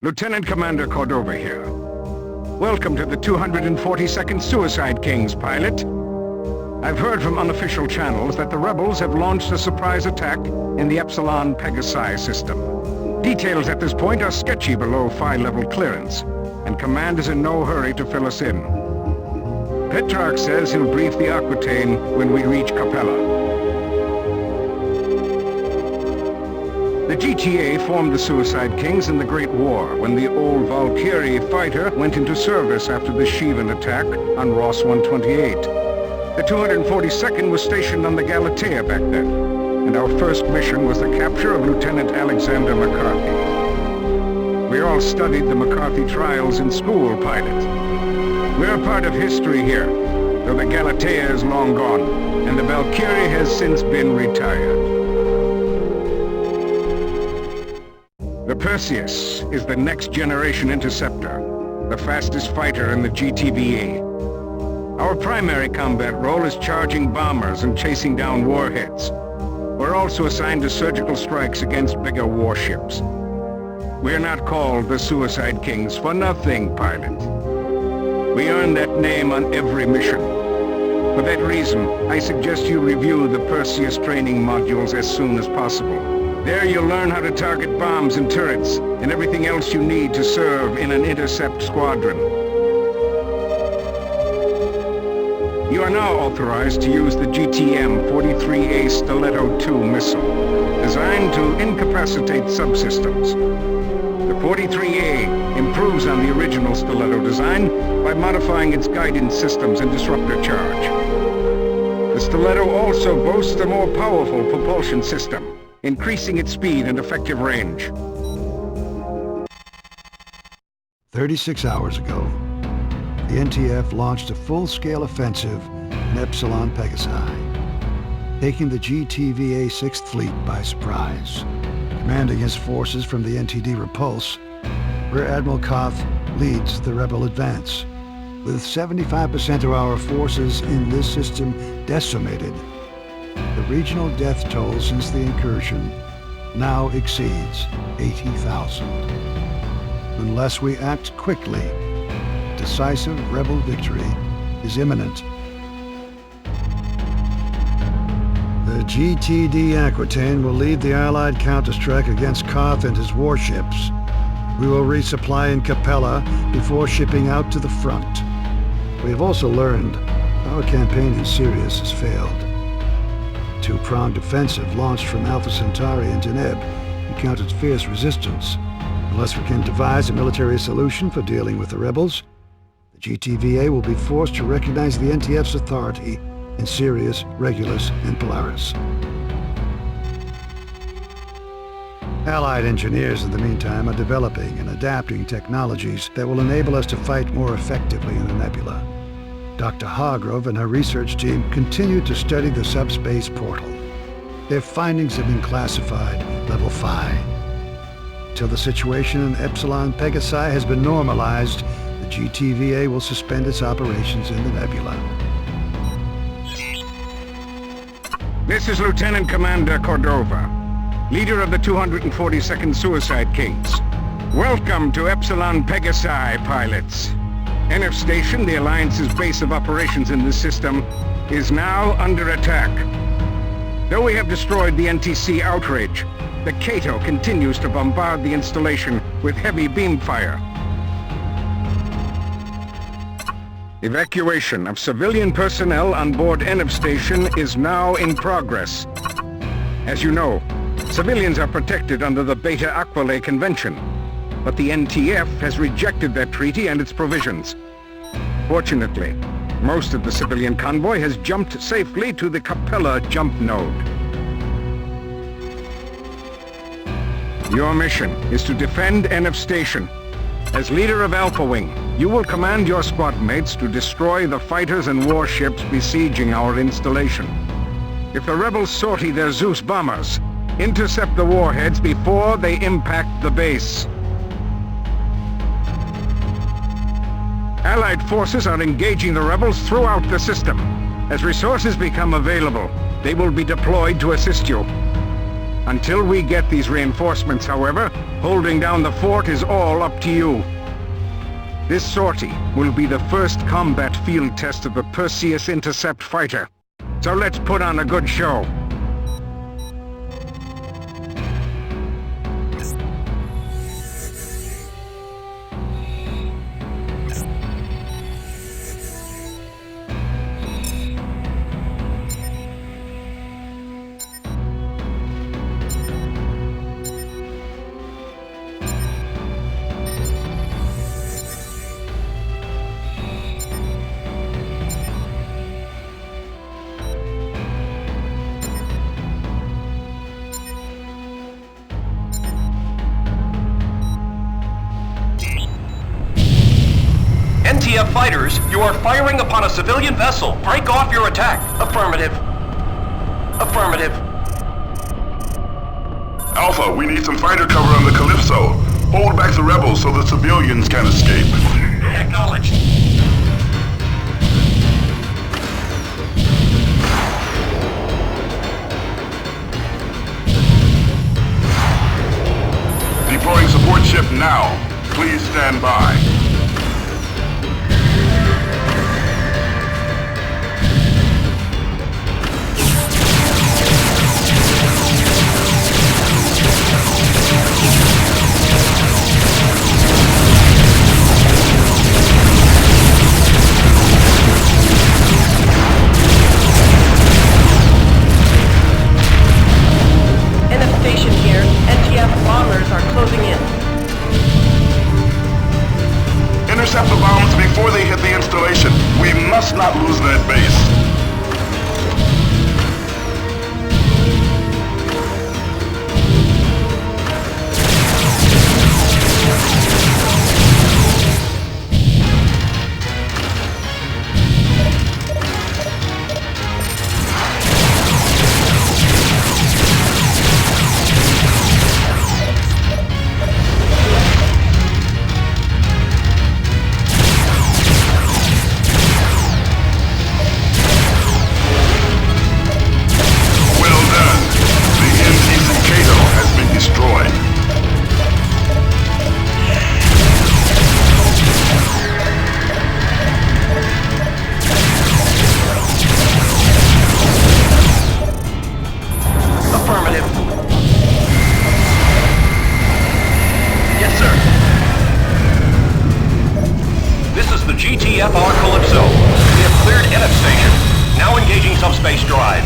Lieutenant Commander Cordova here. Welcome to the 242nd Suicide Kings, pilot. I've heard from unofficial channels that the rebels have launched a surprise attack in the Epsilon Pegasi system. Details at this point are sketchy below phi-level clearance, and Command is in no hurry to fill us in. Petrarch says he'll brief the Aquitaine when we reach Capella. The GTA formed the Suicide Kings in the Great War, when the old Valkyrie fighter went into service after the Shivan attack on Ross 128. The 242nd was stationed on the Galatea back then, and our first mission was the capture of Lieutenant Alexander McCarthy. We all studied the McCarthy trials in school, pilot. We're a part of history here, though the Galatea is long gone, and the Valkyrie has since been retired. The Perseus is the next-generation interceptor, the fastest fighter in the GTVA. Our primary combat role is charging bombers and chasing down warheads. We're also assigned to surgical strikes against bigger warships. We're not called the Suicide Kings for nothing, pilot. We earn that name on every mission. For that reason, I suggest you review the Perseus training modules as soon as possible. There you'll learn how to target bombs and turrets, and everything else you need to serve in an intercept squadron. You are now authorized to use the GTM-43A Stiletto II missile, designed to incapacitate subsystems. The 43A improves on the original Stiletto design by modifying its guidance systems and disruptor charge. The Stiletto also boasts a more powerful propulsion system, increasing its speed and effective range. 36 hours ago, the NTF launched a full-scale offensive in Epsilon Pegasi, taking the GTVA 6th Fleet by surprise. Commanding his forces from the NTD Repulse, Rear Admiral Koth leads the rebel advance. With 75% of our forces in this system decimated, the regional death toll since the incursion now exceeds 80,000. Unless we act quickly, decisive rebel victory is imminent. The GTD Aquitaine will lead the Allied counterstrike against Koth and his warships. We will resupply in Capella before shipping out to the front. We have also learned our campaign in Sirius has failed. Two-pronged offensive launched from Alpha Centauri and Deneb encountered fierce resistance. Unless we can devise a military solution for dealing with the rebels, the GTVA will be forced to recognize the NTF's authority in Sirius, Regulus, and Polaris. Allied engineers, in the meantime, are developing and adapting technologies that will enable us to fight more effectively in the nebula. Dr. Hargrove and her research team continue to study the subspace portal. Their findings have been classified Level 5. Till the situation in Epsilon Pegasi has been normalized, the GTVA will suspend its operations in the nebula. This is Lieutenant Commander Cordova, leader of the 242nd Suicide Kings. Welcome to Epsilon Pegasi, pilots. Enif Station, the Alliance's base of operations in this system, is now under attack. Though we have destroyed the NTC Outrage, the Cato continues to bombard the installation with heavy beam fire. Evacuation of civilian personnel on board Enif Station is now in progress. As you know, civilians are protected under the Beta Aquila Convention, but the NTF has rejected that treaty and its provisions. Fortunately, most of the civilian convoy has jumped safely to the Capella jump node. Your mission is to defend Enif Station. As leader of Alpha Wing, you will command your squad mates to destroy the fighters and warships besieging our installation. If the rebels sortie their Zeus bombers, intercept the warheads before they impact the base. Allied forces are engaging the rebels throughout the system. As resources become available, they will be deployed to assist you. Until we get these reinforcements, however, holding down the fort is all up to you. This sortie will be the first combat field test of the Perseus intercept fighter. So let's put on a good show. NTF fighters, you are firing upon a civilian vessel. Break off your attack. Affirmative. Affirmative. Alpha, we need some fighter cover on the Calypso. Hold back the rebels so the civilians can escape. Acknowledged. Deploying support ship now. Please stand by. Enif Station here. NTF bombers are closing in. Intercept the bombs before they hit the installation. We must not lose that base. GTFr Calypso. We have cleared Enif Station. Now engaging subspace drive.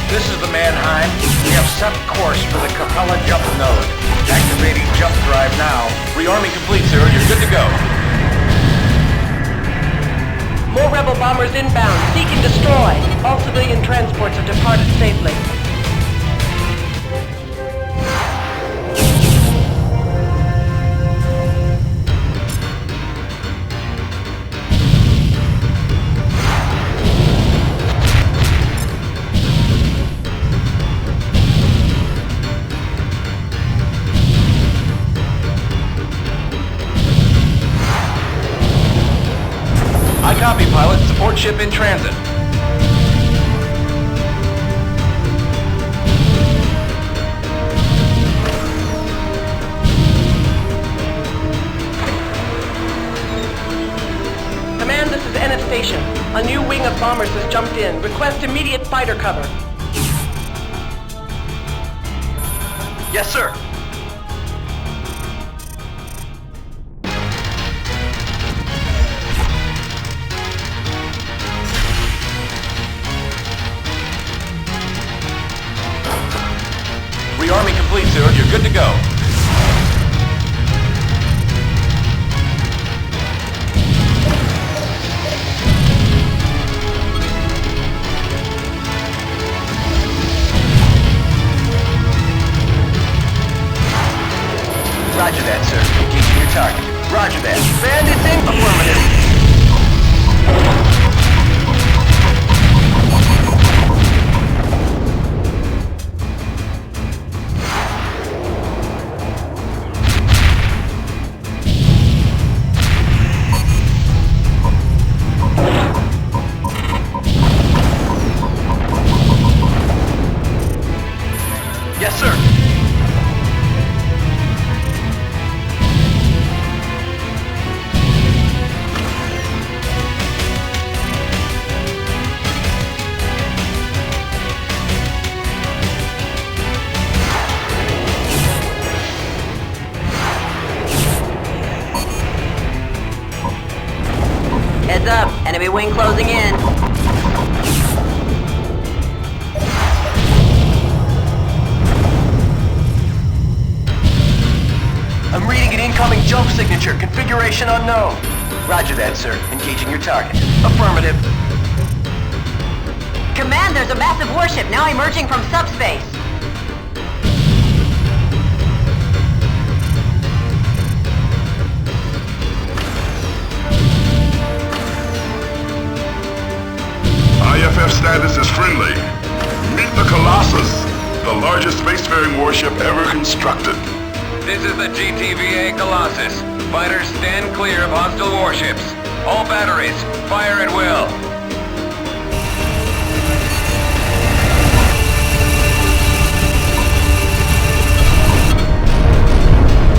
This is the Mannheim. We have set course for the Capella jump node. Activating jump drive now. Rearming complete, sir. You're good to go. More rebel bombers inbound. Seek and destroy. All civilian transports have departed safely. Copy, pilot. Support ship in transit. Command, this is Enif Station. A new wing of bombers has jumped in. Request immediate fighter cover. Yes, sir. Rearming complete, sir. You're good to go. Roger that, sir. Engaging your target. Roger that. Bandits in. Affirmative. Enemy wing closing in. I'm reading an incoming jump signature. Configuration unknown. Roger that, sir. Engaging your target. Affirmative. Command, there's a massive warship now emerging from subspace. IFF status is friendly. Meet the Colossus, the largest spacefaring warship ever constructed. This is the GTVA Colossus. Fighters stand clear of hostile warships. All batteries, fire at will.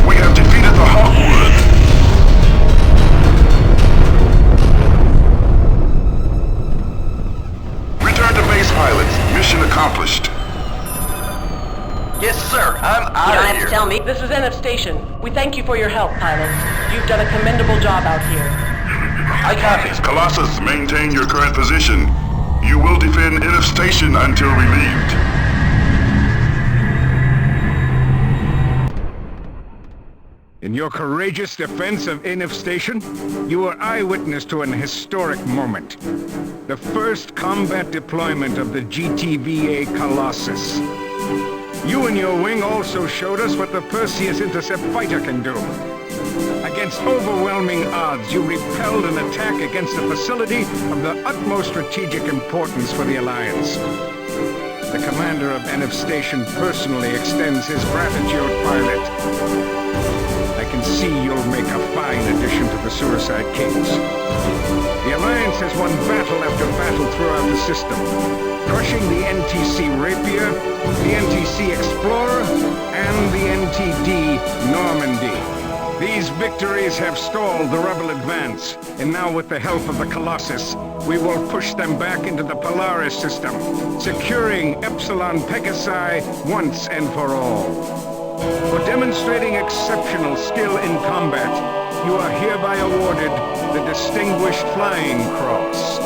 We have defeated the Hawkwood. Return to base, pilots. Mission accomplished. Yes, sir. I'm You out don't of have here. to tell me. This is Enif Station. We thank you for your help, pilots. You've done a commendable job out here. I copy. Colossus, maintain your current position. You will defend Enif Station until relieved. In your courageous defense of Enif Station, you were eyewitness to an historic moment. The first combat deployment of the GTVA Colossus. You and your wing also showed us what the Perseus intercept fighter can do. Against overwhelming odds, you repelled an attack against a facility of the utmost strategic importance for the Alliance. The commander of Enif Station personally extends his gratitude, pilot. I can see you'll make a fine addition to the Suicide Kings. The Alliance has won battle after battle throughout the system, crushing the NTC Rapier, the NTC Explorer, and the NTD Normandy. These victories have stalled the rebel advance, and now with the help of the Colossus, we will push them back into the Polaris system, securing Epsilon Pegasi once and for all. For demonstrating exceptional skill in combat, you are hereby awarded the Distinguished Flying Cross.